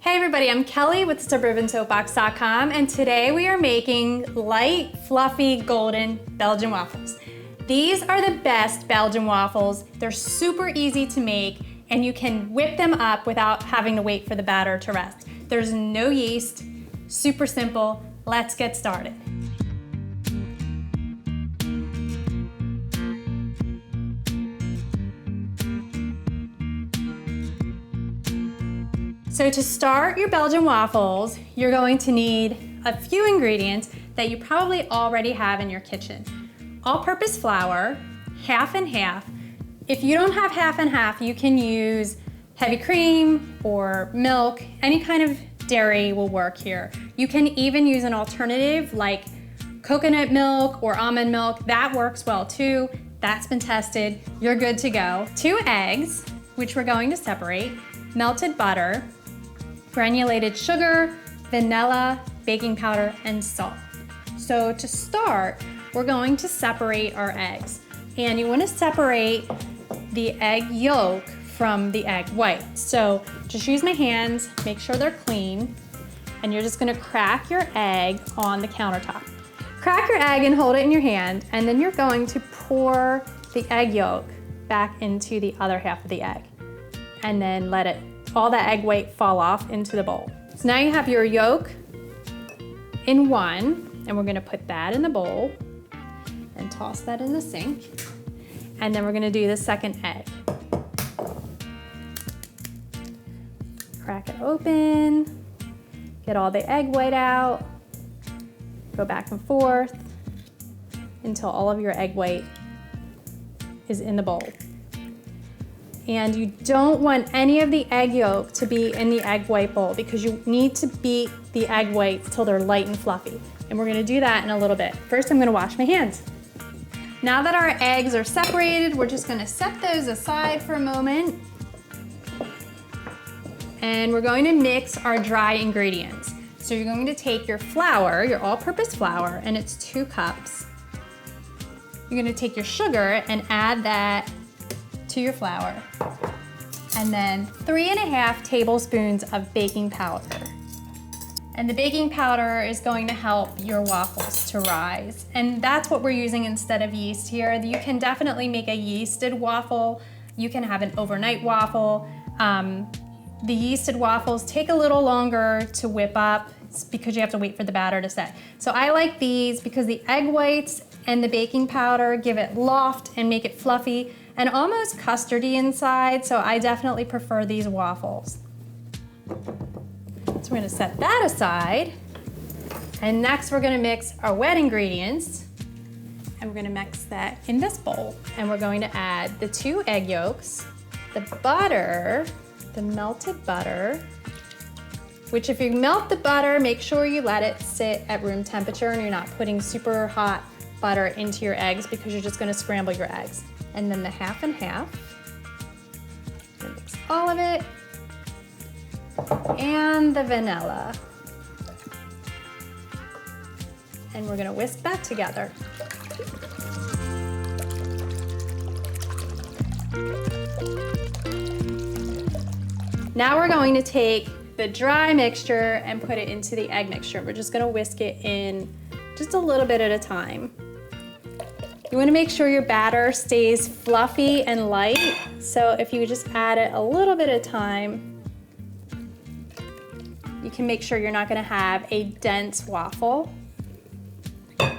Hey everybody, I'm Kelly with SuburbanSoapbox.com, and today we are making light, fluffy, golden Belgian waffles. These are the best Belgian waffles. They're super easy to make, and you can whip them up without having to wait for the batter to rest. There's no yeast, super simple. Let's get started. So to start your Belgian waffles, you're going to need a few ingredients that you probably already have in your kitchen. All-purpose flour, half and half. If you don't have half and half, you can use heavy cream or milk. Any kind of dairy will work here. You can even use an alternative like coconut milk or almond milk. That works well too. That's been tested. You're good to go. 2 eggs, which we're going to separate, melted butter, granulated sugar, vanilla, baking powder, and salt. So to start, we're going to separate our eggs. And you want to separate the egg yolk from the egg white. So just use my hands, make sure they're clean, and you're just going to crack your egg on the countertop. Crack your egg and hold it in your hand, and then you're going to pour the egg yolk back into the other half of the egg, and then let all the egg white fall off into the bowl. So now you have your yolk in one, and we're gonna put that in the bowl and toss that in the sink. And then we're gonna do the second egg. Crack it open, get all the egg white out, go back and forth until all of your egg white is in the bowl. And you don't want any of the egg yolk to be in the egg white bowl because you need to beat the egg whites till they're light and fluffy. And we're gonna do that in a little bit. First, I'm gonna wash my hands. Now that our eggs are separated, we're just gonna set those aside for a moment. And we're going to mix our dry ingredients. So you're going to take your flour, your all-purpose flour, and it's 2 cups. You're gonna take your sugar and add that to your flour, and then 3½ tablespoons of baking powder. And the baking powder is going to help your waffles to rise, and that's what we're using instead of yeast here. You can definitely make a yeasted waffle. You can have an overnight waffle. The yeasted waffles take a little longer to whip up because you have to wait for the batter to set. So I like these because the egg whites and the baking powder give it loft and make it fluffy and almost custardy inside, so I definitely prefer these waffles. So we're gonna set that aside, and next we're gonna mix our wet ingredients, and we're gonna mix that in this bowl. And we're going to add the 2 egg yolks, the butter, the melted butter, which if you melt the butter, make sure you let it sit at room temperature and you're not putting super hot butter into your eggs because you're just gonna scramble your eggs. And then the half and half. Mix all of it. And the vanilla. And we're gonna whisk that together. Now we're going to take the dry mixture and put it into the egg mixture. We're just gonna whisk it in just a little bit at a time. You want to make sure your batter stays fluffy and light, so if you just add it a little bit at a time, you can make sure you're not going to have a dense waffle. That's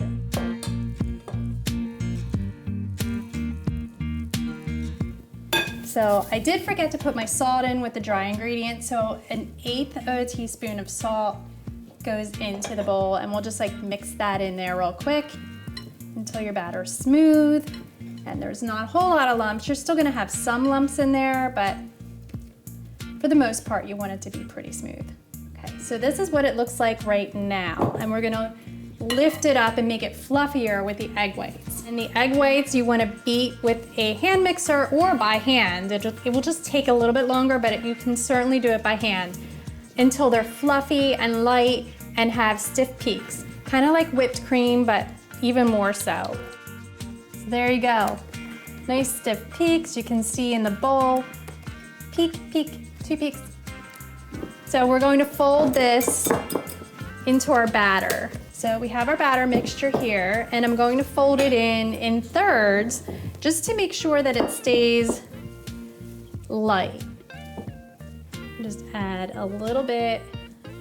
it. So I did forget to put my salt in with the dry ingredients, so 1/8 of a teaspoon of salt goes into the bowl, and we'll just mix that in there real quick until your batter's smooth and there's not a whole lot of lumps. You're still gonna have some lumps in there, but for the most part you want it to be pretty smooth. Okay, so this is what it looks like right now, and we're gonna lift it up and make it fluffier with the egg whites. And the egg whites you want to beat with a hand mixer or by hand. It will just take a little bit longer, but you can certainly do it by hand until they're fluffy and light and have stiff peaks. Kind of like whipped cream, but even more so. So there you go. Nice stiff peaks you can see in the bowl. Peak, peak, 2 peaks. So we're going to fold this into our batter. So we have our batter mixture here, and I'm going to fold it in thirds just to make sure that it stays light. Just add a little bit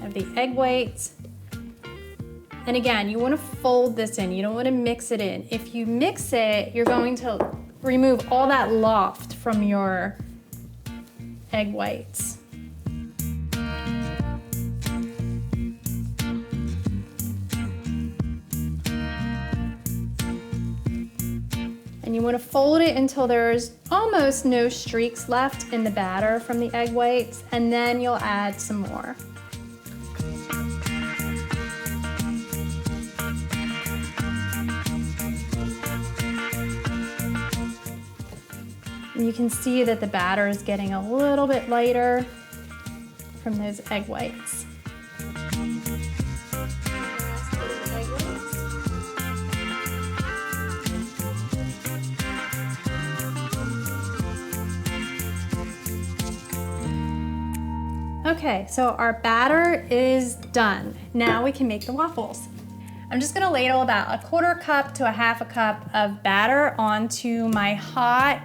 of the egg whites. And again, you want to fold this in. You don't want to mix it in. If you mix it, you're going to remove all that loft from your egg whites. And you want to fold it until there's almost no streaks left in the batter from the egg whites, and then you'll add some more. And you can see that the batter is getting a little bit lighter from those egg whites. Okay, so our batter is done. Now we can make the waffles. I'm just gonna ladle about a 1/4 cup to a 1/2 cup of batter onto my hot,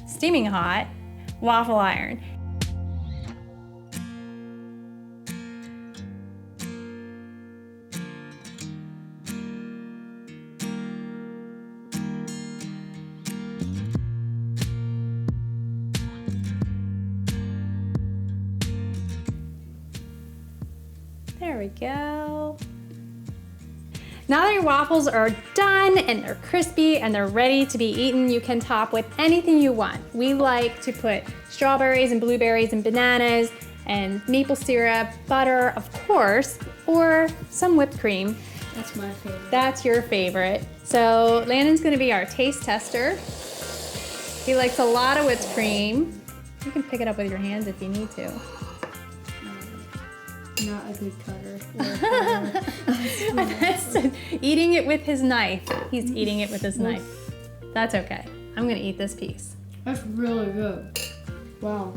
steaming hot waffle iron. There we go. Now that your waffles are done and they're crispy and they're ready to be eaten, you can top with anything you want. We like to put strawberries and blueberries and bananas and maple syrup, butter, of course, or some whipped cream. That's my favorite. That's your favorite. So Landon's gonna be our taste tester. He likes a lot of whipped cream. You can pick it up with your hands if you need to. Not a good cutter. That's eating it with his knife. He's eating it with his knife. That's okay. I'm gonna eat this piece. That's really good. Wow.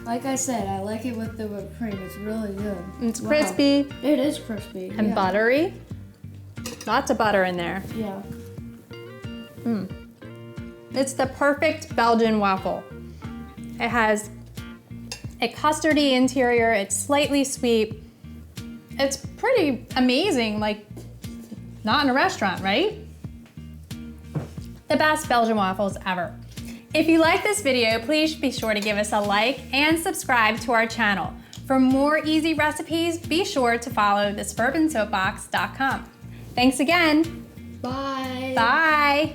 Like I said, I like it with the whipped cream. It's really good. It's crispy. It is crispy. And buttery. Lots of butter in there. Yeah. It's the perfect Belgian waffle. It has a custardy interior. It's slightly sweet. It's pretty amazing, like not in a restaurant, right? The best Belgian waffles ever. If you like this video, please be sure to give us a like and subscribe to our channel. For more easy recipes, be sure to follow thesuburbansoapbox.com. Thanks again. Bye. Bye.